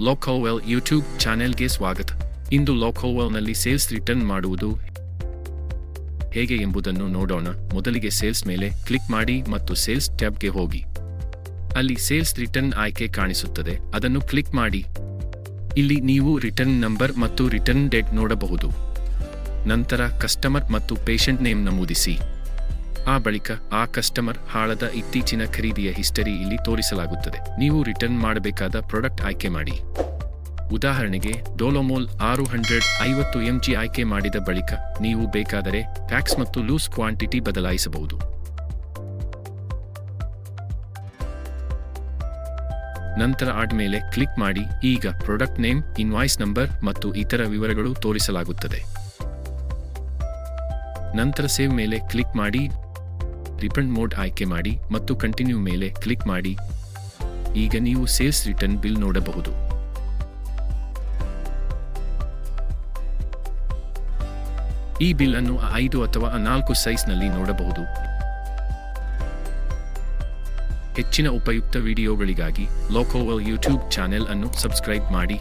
ಲೋಕೋವೆಲ್ YouTube ಚಾನೆಲ್ಗೆ ಸ್ವಾಗತ. ಇಂದು ಲೋಕೋವೆಲ್ನಲ್ಲಿ sales return ಮಾಡುವುದು ಹೇಗೆ ಎಂಬುದನ್ನು ನೋಡೋಣ. ಮೊದಲಿಗೆ ಸೇಲ್ಸ್ ಮೇಲೆ ಕ್ಲಿಕ್ ಮಾಡಿ ಮತ್ತು ಸೇಲ್ಸ್ ಟ್ಯಾಬ್ಗೆ ಹೋಗಿ. ಅಲ್ಲಿ ಸೇಲ್ಸ್ ರಿಟರ್ನ್ ಆಯ್ಕೆ ಕಾಣಿಸುತ್ತದೆ, ಅದನ್ನು ಕ್ಲಿಕ್ ಮಾಡಿ. ಇಲ್ಲಿ ನೀವು ರಿಟರ್ನ್ ನಂಬರ್ ಮತ್ತು ರಿಟರ್ನ್ ಡೇಟ್ ನೋಡಬಹುದು. ನಂತರ ಕಸ್ಟಮರ್ ಮತ್ತು ಪೇಷಂಟ್ ನೇಮ್ ನಮೂದಿಸಿ. ಆ ಬಳಿಕ ಆ ಕಸ್ಟಮರ್ ಹಾಳದ ಇತ್ತೀಚಿನ ಖರೀದಿಯ ಹಿಸ್ಟರಿ ಇಲ್ಲಿ ತೋರಿಸಲಾಗುತ್ತದೆ. ನೀವು ರಿಟರ್ನ್ ಮಾಡಬೇಕಾದ ಪ್ರಾಡಕ್ಟ್ ಆಯ್ಕೆ ಮಾಡಿ. ಉದಾಹರಣೆಗೆ ಡೋಲೋಮೋಲ್ 650 mg ಆಯ್ಕೆ ಮಾಡಿದ ಬಳಿಕ ನೀವು ಬೇಕಾದರೆ ಪ್ಯಾಕ್ಸ್ ಮತ್ತು ಲೂಸ್ ಕ್ವಾಂಟಿಟಿ ಬದಲಾಯಿಸಬಹುದು. ನಂತರ ಆಡ್ ಮೇಲೆ ಕ್ಲಿಕ್ ಮಾಡಿ. ಈಗ ಪ್ರಾಡಕ್ಟ್ ನೇಮ್, ಇನ್ವಾಯ್ಸ್ ನಂಬರ್ ಮತ್ತು ಇತರ ವಿವರಗಳು ತೋರಿಸಲಾಗುತ್ತದೆ. ನಂತರ ಸೇವ್ ಮೇಲೆ ಕ್ಲಿಕ್ ಮಾಡಿ. ರಿಫಂಡ್ ಮೋಡ್ ಆಯ್ಕೆ ಮಾಡಿ ಮತ್ತು ಕಂಟಿನ್ಯೂ ಮೇಲೆ ಕ್ಲಿಕ್ ಮಾಡಿ. ಈಗ ನೀವು ಸೇಲ್ಸ್ ರಿಟರ್ನ್ ಬಿಲ್ ನೋಡಬಹುದು. ಈ ಬಿಲ್ ಅನ್ನು 5 ಅಥವಾ 4 ಸೈಜ್ನಲ್ಲಿ ನೋಡಬಹುದು. ಹೆಚ್ಚಿನ ಉಪಯುಕ್ತ ವಿಡಿಯೋಗಳಿಗಾಗಿ ಲೋಕೋವೆಲ್ ಯೂಟ್ಯೂಬ್ ಚಾನೆಲ್ ಅನ್ನು ಸಬ್ಸ್ಕ್ರೈಬ್ ಮಾಡಿ.